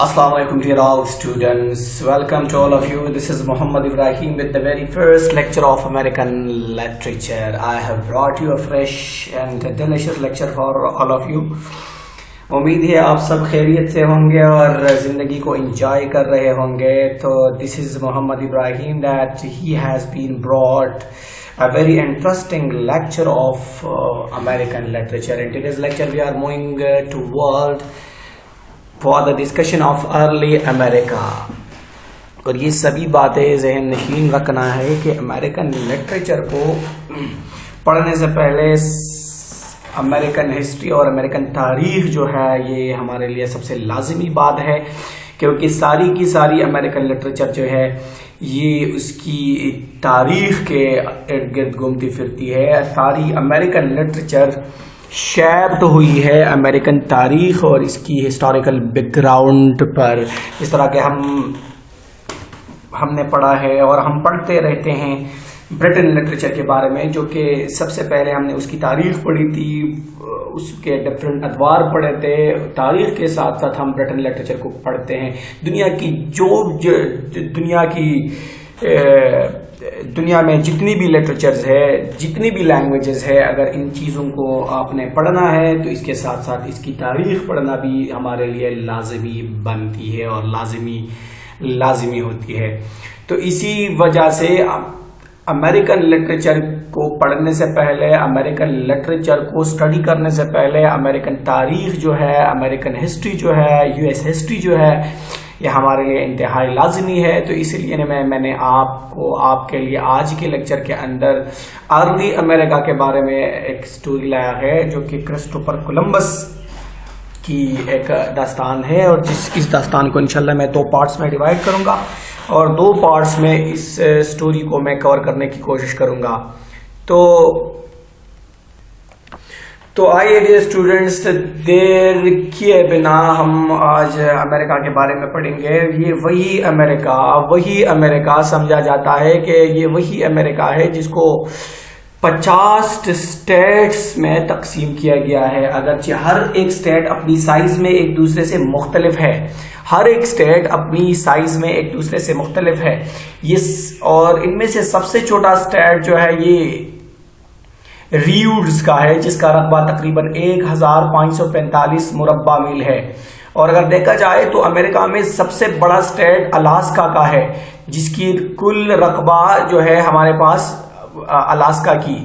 Assalamu alaikum dear all students. Welcome to all of you. This is Muhammad Ibrahim with the very first lecture of American literature. I have brought you a fresh and delicious lecture for all of you. امید ہے آپ سب خیریت سے ہوں گے اور زندگی کو انجوائے کر رہے ہوں گے. تو this is Muhammad Ibrahim that he has been brought a very interesting lecture of American literature. In today's lecture we are moving to world for the discussion of early America. اور یہ سبھی باتیں ذہن نشین رکھنا ہے کہ امریکن لٹریچر کو پڑھنے سے پہلے امریکن ہسٹری اور امریکن تاریخ جو ہے یہ ہمارے لیے سب سے لازمی بات ہے، کیونکہ ساری کی ساری امریکن لٹریچر جو ہے یہ اس کی تاریخ کے ارد گرد گھومتی پھرتی ہے. ساری امریکن لٹریچر شیپڈ ہوئی ہے امریکن تاریخ اور اس کی ہسٹوریکل بیک گراؤنڈ پر. اس طرح کہ ہم نے پڑھا ہے اور ہم پڑھتے رہتے ہیں برٹن لٹریچر کے بارے میں، جو کہ سب سے پہلے ہم نے اس کی تاریخ پڑھی تھی، اس کے ڈفرینٹ ادوار پڑھے تھے. تاریخ کے ساتھ ساتھ ہم برٹن لٹریچر کو پڑھتے ہیں. دنیا میں جتنی بھی لٹریچرز ہے، جتنی بھی لینگویجز ہے، اگر ان چیزوں کو آپ نے پڑھنا ہے تو اس کے ساتھ ساتھ اس کی تاریخ پڑھنا بھی ہمارے لیے لازمی بنتی ہے اور لازمی ہوتی ہے. تو اسی وجہ سے امریکن لٹریچر کو پڑھنے سے پہلے، امریکن لٹریچر کو اسٹڈی کرنے سے پہلے امریکن تاریخ جو ہے، امریکن ہسٹری جو ہے، یو ایس ہسٹری جو ہے، یہ ہمارے لیے انتہائی لازمی ہے. تو اس لیے میں نے آپ کے لیے آج کے لیکچر کے اندر ارلی امریکہ کے بارے میں ایک سٹوری لایا ہے، جو کہ کرسٹوفر کولمبس کی ایک داستان ہے، اور اس داستان کو انشاءاللہ میں 2 پارٹس میں ڈیوائڈ کروں گا اور 2 پارٹس میں اس سٹوری کو میں کور کرنے کی کوشش کروں گا. تو آئیے ڈیئر اسٹوڈنٹس، دیر کیے بنا ہم آج امریکہ کے بارے میں پڑھیں گے. یہ وہی امریکہ سمجھا جاتا ہے کہ یہ وہی امریکہ ہے جس کو 50 اسٹیٹس میں تقسیم کیا گیا ہے. اگرچہ ہر ایک اسٹیٹ اپنی سائز میں ایک دوسرے سے مختلف ہے، اور ان میں سے سب سے چھوٹا اسٹیٹ جو ہے یہ ریوڈز کا ہے، جس کا رقبہ تقریباً 1545 مربع میل ہے. اور اگر دیکھا جائے تو امریکہ میں سب سے بڑا اسٹیٹ الاسکا کا ہے، جس کی کل رقبہ جو ہے ہمارے پاس الاسکا کی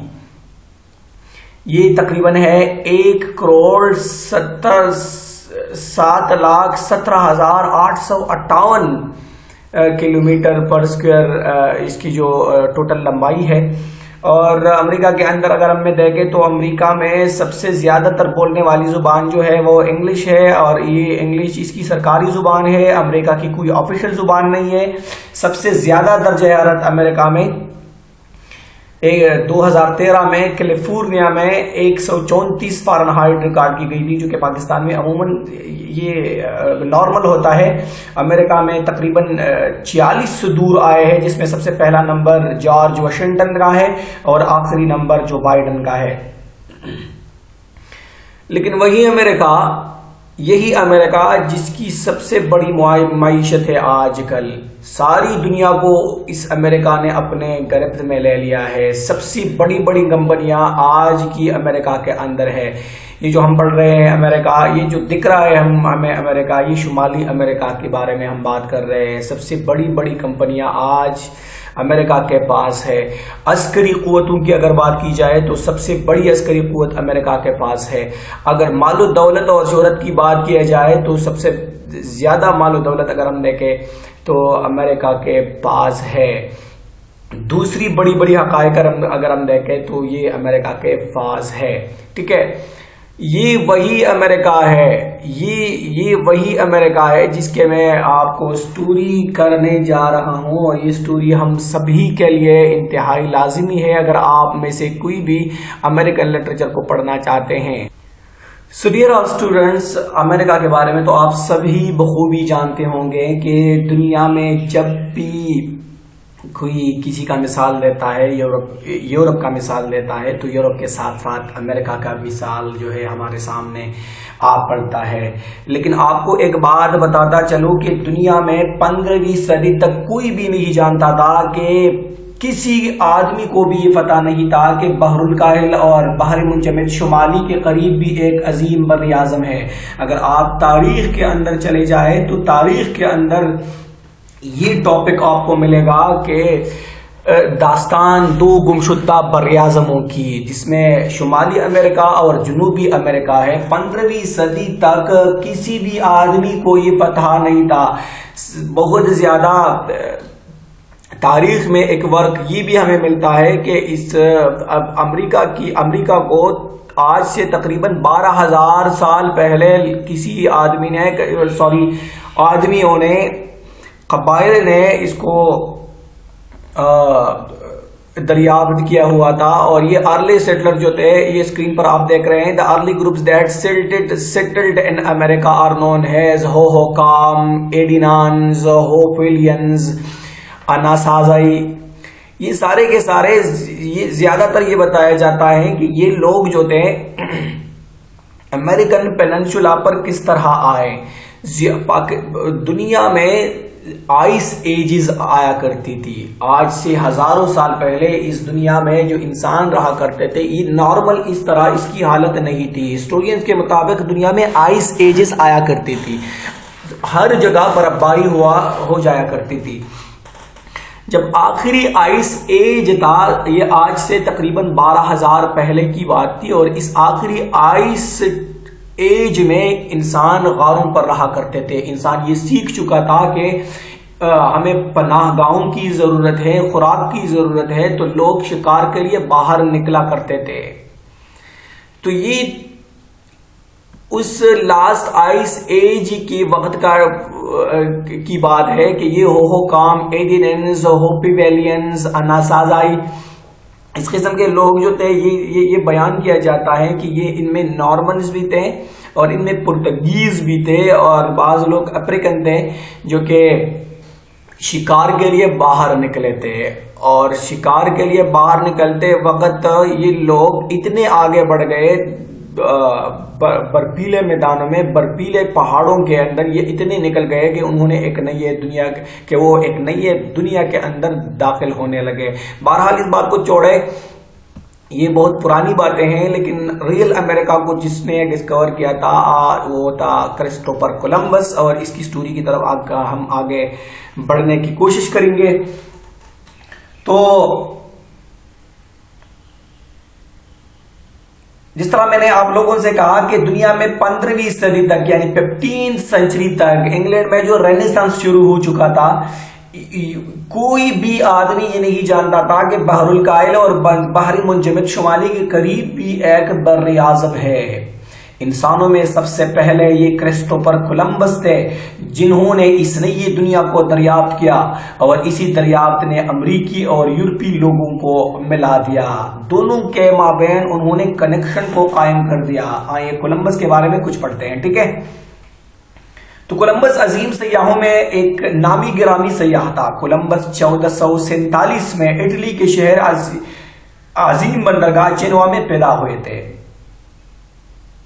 یہ تقریباً ہے 1,07,17,858 کلومیٹر پر اسکوائر اس کی جو ٹوٹل لمبائی ہے. اور امریکہ کے اندر اگر ہم دیکھیں تو امریکہ میں سب سے زیادہ تر بولنے والی زبان جو ہے وہ انگلش ہے، اور یہ انگلش اس کی سرکاری زبان ہے. امریکہ کی کوئی آفیشیل زبان نہیں ہے. سب سے زیادہ درجہ حرارت امریکہ میں 2013 میں کیلیفورنیا میں 134 فارنہائٹ ریکارڈ کی گئی تھی، جو کہ پاکستان میں عموماً یہ نارمل ہوتا ہے. امریکہ میں تقریباً 46 صدور آئے ہیں، جس میں سب سے پہلا نمبر جارج واشنگٹن کا ہے اور آخری نمبر جو بائیڈن کا ہے. لیکن یہی امریکہ جس کی سب سے بڑی معیشت ہے آج کل، ساری دنیا کو اس امریکہ نے اپنے گرفت میں لے لیا ہے. سب سے بڑی کمپنیاں آج کی امریکہ کے اندر ہے. یہ جو ہم پڑھ رہے ہیں امریکہ، یہ جو دکھ رہا ہے ہمیں امریکہ، یہ شمالی امریکہ کے بارے میں ہم بات کر رہے ہیں. سب سے بڑی کمپنیاں آج امریکہ کے پاس ہے. عسکری قوتوں کی اگر بات کی جائے تو سب سے بڑی عسکری قوت امریکہ کے پاس ہے. اگر مال و دولت اور شہرت کی بات کی جائے تو سب سے زیادہ مال و دولت اگر ہم دیکھیں تو امریکہ کے پاس ہے. دوسری بڑی حقائق اگر ہم دیکھیں تو یہ امریکہ کے پاس ہے. ٹھیک ہے، یہ وہی امریکہ ہے جس کے میں آپ کو سٹوری کرنے جا رہا ہوں، اور یہ سٹوری ہم سبھی کے لیے انتہائی لازمی ہے اگر آپ میں سے کوئی بھی امریکن لٹریچر کو پڑھنا چاہتے ہیں. So dear all students، امریکہ کے بارے میں تو آپ سبھی بخوبی جانتے ہوں گے کہ دنیا میں جب بھی کوئی کسی کا مثال دیتا ہے یورپ کا مثال دیتا ہے تو یورپ کے ساتھ ساتھ امریکہ کا مثال جو ہے ہمارے سامنے آ پڑتا ہے. لیکن آپ کو ایک بات بتاتا چلوں کہ دنیا میں 15ویں صدی تک کوئی بھی نہیں جانتا تھا کہ کسی آدمی کو بھی یہ پتہ نہیں تھا کہ بحر الکاہل اور بحر منجمد شمالی کے قریب بھی ایک عظیم بر اعظم ہے. اگر آپ تاریخ کے اندر چلے جائیں تو تاریخ کے اندر یہ ٹاپک آپ کو ملے گا کہ داستان دو گمشدہ بر اعظموں کی، جس میں شمالی امریکہ اور جنوبی امریکہ ہے. 15ویں صدی تک کسی بھی آدمی کو یہ پتہ نہیں تھا. بہت زیادہ تاریخ میں ایک ورق یہ بھی ہمیں ملتا ہے کہ اس امریکہ کو آج سے تقریباً 12,000 سال پہلے کسی آدمیوں نے، قبائل نے اس کو دریافت کیا ہوا تھا. اور یہ ارلی سیٹلر جو تھے، یہ اسکرین پر آپ دیکھ رہے ہیں، the early groups that settled in America are known as Hohokam, Edinans, Hopelians, Anasazi. یہ سارے کے سارے یہ زیادہ تر یہ بتایا جاتا ہے کہ یہ لوگ جو تھے امریکن پیننسولا پر کس طرح آئے. دنیا میں آئس ایجز آیا کرتی تھی. آج سے ہزاروں سال پہلے اس دنیا میں جو انسان رہا کرتے تھے، یہ نارمل اس طرح اس کی حالت نہیں تھی. ہسٹورینز کے مطابق دنیا میں آئس ایجز آیا کرتی تھی، ہر جگہ برف باری ہو جایا کرتی تھی. جب آخری آئس ایج تھا، یہ آج سے تقریباً 12,000 پہلے کی بات تھی، اور اس آخری آئس ایج میں انسان غاروں پر رہا کرتے تھے. انسان یہ سیکھ چکا تھا کہ ہمیں پناہ گاہوں کی ضرورت ہے، خوراک کی ضرورت ہے، تو لوگ شکار کے لیے باہر نکلا کرتے تھے. تو یہ اس لاسٹ آئس ایج کی وقت کی بات ہے کہ یہ ہوہوکام، ایڈیننز، ہوپیویلینز، اناسازائی، اس قسم کے لوگ جو تھے، یہ بیان کیا جاتا ہے کہ یہ ان میں نارمنز بھی تھے اور ان میں پرتگیز بھی تھے، اور بعض لوگ افریقن تھے جو کہ شکار کے لیے باہر نکلے تھے. اور شکار کے لیے باہر نکلتے وقت یہ لوگ اتنے آگے بڑھ گئے برفیلے میدانوں میں، برفیلے پہاڑوں کے اندر، یہ اتنے نکل گئے کہ انہوں نے ایک نئی دنیا کے اندر داخل ہونے لگے. بہرحال اس بات کو چھوڑے، یہ بہت پرانی باتیں ہیں، لیکن ریئل امریکہ کو جس نے ڈسکور کیا تھا وہ تھا کرسٹوفر کولمبس، اور اس کی سٹوری کی طرف ہم آگے بڑھنے کی کوشش کریں گے. تو جس طرح میں نے آپ لوگوں سے کہا کہ دنیا میں 15ویں صدی تک، یعنی 15 سینچری تک، انگلینڈ میں جو رینیسانس شروع ہو چکا تھا، کوئی بھی آدمی یہ نہیں جانتا تھا کہ بحر الکاہل اور بحر منجمد شمالی کے قریب بھی ایک بر اعظم ہے. انسانوں میں سب سے پہلے یہ کرسٹوفر کولمبس تھے جنہوں نے اس نئی دنیا کو دریافت کیا، اور اسی دریافت نے امریکی اور یورپی لوگوں کو ملا دیا. دونوں کے مابین انہوں نے کنیکشن کو قائم کر دیا. آئیے کولمبس کے بارے میں کچھ پڑھتے ہیں، ٹھیک ہے؟ تو کولمبس عظیم سیاحوں میں ایک نامی گرامی سیاح تھا. کولمبس 1447 میں اٹلی کے شہر عظیم بندرگاہ جنوا میں پیدا ہوئے تھے،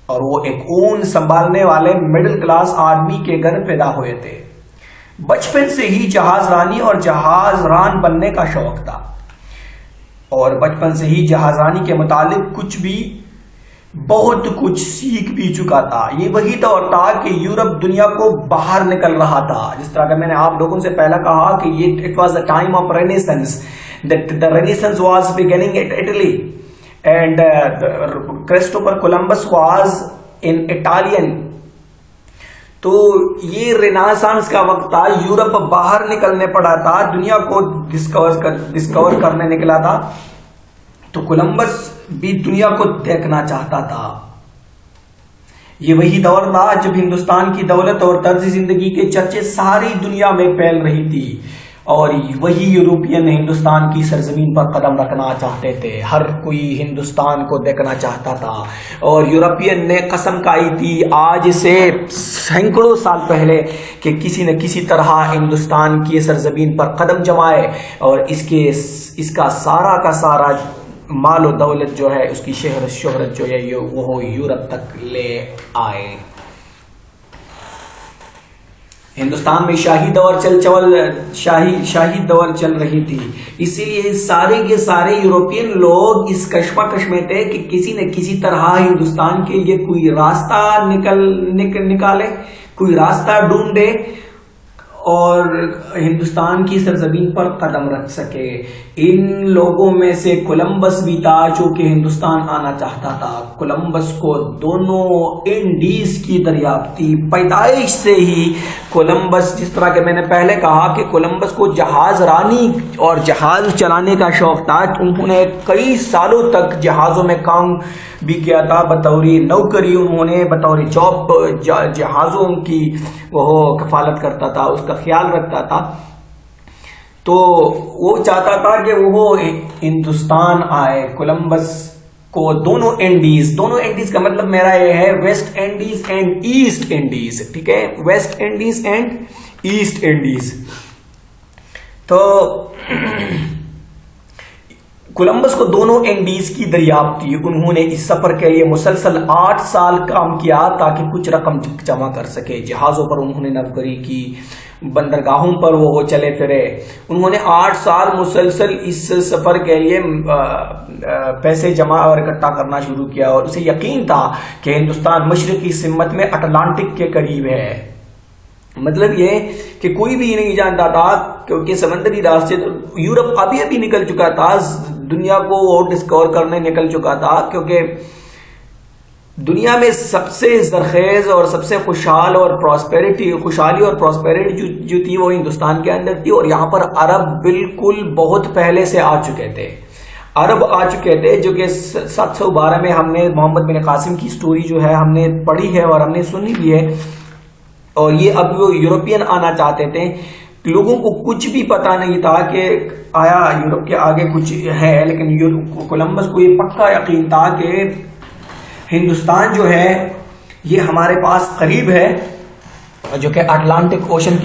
اور وہ ایک اون سنبھالنے والے مڈل کلاس آدمی کے گھر پیدا ہوئے تھے. بچپن سے ہی جہاز رانی اور جہاز ران بننے کا شوق تھا، اور بچپن سے ہی جہاز رانی کے متعلق بہت کچھ سیکھ بھی چکا تھا. یہ وہی دور تھا کہ یورپ دنیا کو باہر نکل رہا تھا. جس طرح کہ میں نے آپ لوگوں سے پہلا کہا کہ یہ it was a time of renaissance. The Renaissance was beginning at Italy, and Christopher Columbus was in Italian. تو یہ رینیسانس کا وقت تھا، یورپ باہر نکلنے پڑا تھا، دنیا کو ڈسکور کرنے نکلا تھا. تو کولمبس بھی دنیا کو دیکھنا چاہتا تھا. یہ وہی دور تھا جب ہندوستان کی دولت اور طرز زندگی کے چرچے ساری دنیا میں پھیل رہی تھی، اور وہی یورپین ہندوستان کی سرزمین پر قدم رکھنا چاہتے تھے. ہر کوئی ہندوستان کو دیکھنا چاہتا تھا اور یورپین نے قسم کھائی تھی آج سے سینکڑوں سال پہلے کہ کسی نہ کسی طرح ہندوستان کی سرزمین پر قدم جمائے اور اس کا سارا مال و دولت جو ہے، اس کی شہرت جو ہے وہ یورپ تک لے آئے. ہندوستان میں شاہی دور چل رہی تھی، اسی لیے سارے کے سارے یورپین لوگ اس کشمکش میں تھے کہ کسی نہ کسی طرح ہندوستان کے لیے کوئی راستہ نکالے، کوئی راستہ ڈھونڈے اور ہندوستان کی سرزمین پر قدم رکھ سکے. ان لوگوں میں سے کولمبس بھی تھا جو کہ ہندوستان آنا چاہتا تھا. کولمبس کو دونوں انڈیز کی دریافت تھی. پیدائش سے ہی کولمبس، جس طرح کہ میں نے پہلے کہا کہ کولمبس کو جہاز رانی اور جہاز چلانے کا شوق تھا. انہوں نے کئی سالوں تک جہازوں میں کام بھی کیا تھا، بطور نوکری انہوں نے بطور جاب جہازوں کی وہ کفالت کرتا تھا، اس کا خیال رکھتا تھا. تو وہ چاہتا تھا کہ وہ ہندوستان آئے. کولمبس کو دونوں انڈیز کا مطلب میرا یہ ہے West Indies and East Indies, ٹھیک ہے، West Indies and East Indies. تو کولمبس کو دونوں انڈیز کی دریافت تھی. انہوں نے اس سفر کے لیے مسلسل 8 سال کام کیا تاکہ کچھ رقم جمع کر سکے. جہازوں پر انہوں نے نوکری کی، بندرگاہوں پر وہ چلے پھرے. انہوں نے 8 سال مسلسل اس سفر کے لیے پیسے جمع اور اکٹھا کرنا شروع کیا اور اسے یقین تھا کہ ہندوستان مشرقی سمت میں اٹلانٹک کے قریب ہے. مطلب یہ کہ کوئی بھی نہیں جانتا تھا کیونکہ سمندری راستے یورپ ابھی نکل چکا تھا، دنیا کو ڈسکور کرنے نکل چکا تھا، کیونکہ دنیا میں سب سے زرخیز اور سب سے خوشحالی اور پراسپیرٹی جو تھی وہ ہندوستان کے اندر تھی. اور یہاں پر عرب بالکل بہت پہلے سے آ چکے تھے. جو کہ 712 میں ہم نے محمد بن قاسم کی سٹوری جو ہے ہم نے پڑھی ہے اور ہم نے سنی بھی ہے. اور یہ اب وہ یورپین آنا چاہتے تھے. لوگوں کو کچھ بھی پتا نہیں تھا کہ آیا یورپ کے آگے کچھ ہے، لیکن کولمبس کو یہ پکا یقین تھا کہ ہندوستان جو ہے یہ ہمارے پاس قریب ہے، جو کہ اٹلانٹک اوشن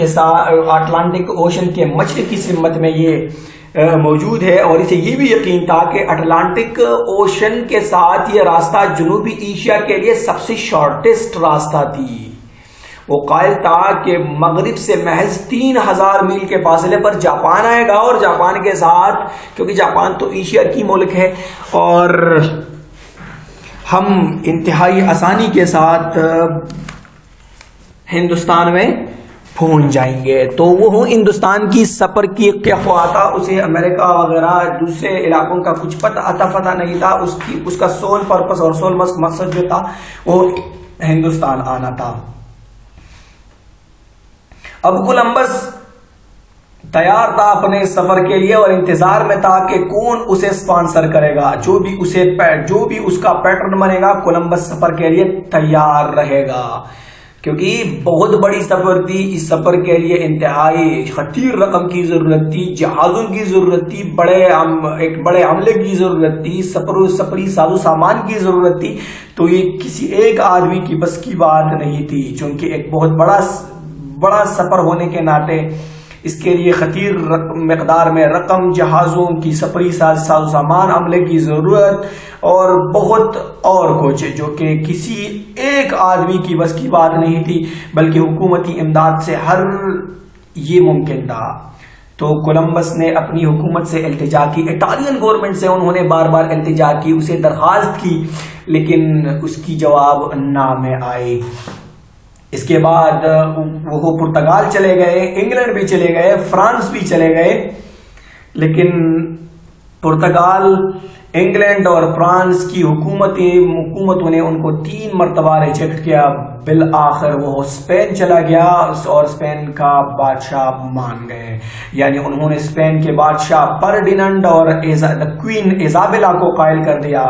کے مشرقی سمت میں یہ موجود ہے. اور اسے یہ بھی یقین تھا کہ اٹلانٹک اوشن کے ساتھ یہ راستہ جنوبی ایشیا کے لیے سب سے شارٹیسٹ راستہ تھی. وہ قائل تھا کہ مغرب سے محض 3000 میل کے فاصلے پر جاپان آئے گا، اور جاپان کے ساتھ، کیونکہ جاپان تو ایشیا کی ملک ہے، اور ہم انتہائی آسانی کے ساتھ ہندوستان میں پہنچ جائیں گے. تو وہ ہندوستان کی سفر کی کیا خواہاں تھا، اسے امریکہ وغیرہ دوسرے علاقوں کا کچھ پتہ نہیں تھا. اس کا سول پرپس اور سول مقصد جو تھا وہ ہندوستان آنا تھا. اب کولمبس تیار تھا اپنے سفر کے لیے اور انتظار میں تھا کہ کون اسے اسپانسر کرے گا. جو بھی اس کا پیٹرن بنے گا، کولمبس سفر کے لیے تیار رہے گا، کیونکہ بہت بڑی سفر تھی. اس سفر کے لیے انتہائی خطیر رقم کی ضرورت تھی، جہازوں کی ضرورت تھی، ایک بڑے عملے کی ضرورت تھی، سفری ساز و سامان کی ضرورت تھی. تو یہ کسی ایک آدمی کی بس کی بات نہیں تھی، چونکہ ایک بہت بڑا سفر ہونے کے ناطے اس کے لیے خطیر مقدار میں رقم، جہازوں کی سفری ساز و سامان، عملے کی ضرورت اور بہت اور کچھ، جو کہ کسی ایک آدمی کی بس کی بات نہیں تھی، بلکہ حکومتی امداد سے یہ ممکن تھا. تو کولمبس نے اپنی حکومت سے التجا کی، اٹالین گورنمنٹ سے انہوں نے بار بار التجا کی، اسے درخواست کی، لیکن اس کی جواب نہ میں آئی. اس کے بعد وہ پرتگال چلے گئے، انگلینڈ بھی چلے گئے، فرانس بھی چلے گئے، لیکن پرتگال، انگلینڈ اور فرانس کی حکومتوں نے ان کو 3 مرتبہ ریجیکٹ کیا. بالآخر وہ اسپین چلا گیا اور اسپین کا بادشاہ مان گئے. یعنی انہوں نے اسپین کے بادشاہ فرڈیننڈ اور کوئین ایزابیلا کو قائل کر دیا.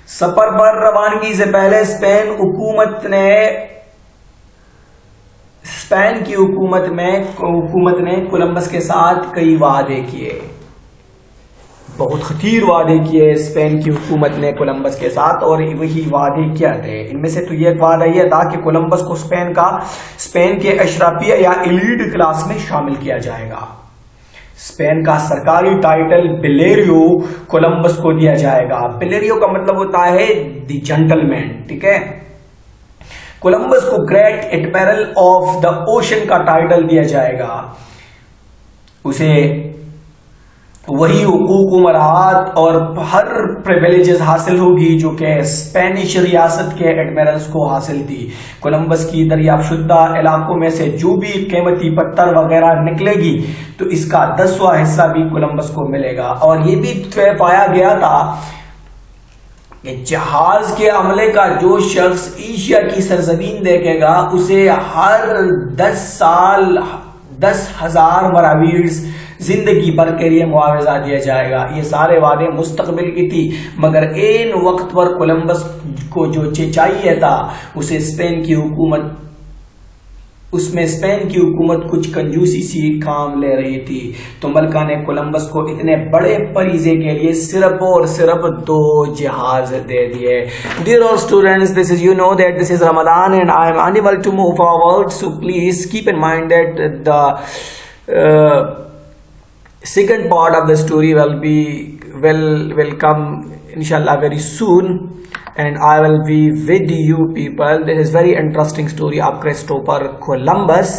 سفر پر روانگی سے پہلے اسپین اسپین کی حکومت نے کولمبس کے ساتھ کئی وعدے کیے، بہت خطیر وعدے کیے اسپین کی حکومت نے کولمبس کے ساتھ، اور وہی وعدے کیا تھے؟ ان میں سے تو یہ وعدہ یہ تھا کہ کولمبس کو اسپین کے اشرافیہ یا ایلیٹ کلاس میں شامل کیا جائے گا، اسپین کا سرکاری ٹائٹل بلیریو کولمبس کو دیا جائے گا۔ بلیریو کا مطلب ہوتا ہے دی جنٹل مین، ٹھیک ہے۔ کولمبس کو great admiral of the ocean کا ٹائٹل دیا جائے گا، اسے وہی حقوق و مراحت اور ہر پریویلیجز حاصل ہوگی جو کہ اسپینش ریاست کے ایڈمرلز کو حاصل تھی۔ کولمبس کی دریافت شدہ علاقوں میں سے جو بھی قیمتی پتھر وغیرہ نکلے گی تو اس کا 10واں حصہ بھی کولمبس کو ملے گا، اور یہ بھی طے پایا گیا تھا کہ جہاز کے عملے کا جو شخص ایشیا کی سرزمین دیکھے گا اسے ہر 10 سال 10,000 مراویڈز زندگی بھر کے لیے معاوضہ دیا جائے گا۔ یہ سارے وعدے مستقبل کی تھی، مگر این وقت پر کولمبس کو جو چاہیے تھا اسے اسپین کی حکومت کچھ کنجوسی سی کام لے رہی تھی، تو ملکہ نے کولمبس کو اتنے بڑے فریضے کے لیے صرف اور صرف 2 جہاز دے دیے۔ Dear students, this is, you know that this is Ramadan and I am unable to move forward, so please keep in mind that the second part of the story will come inshallah very soon, and I will be with you people. This is very interesting story of Christopher Columbus.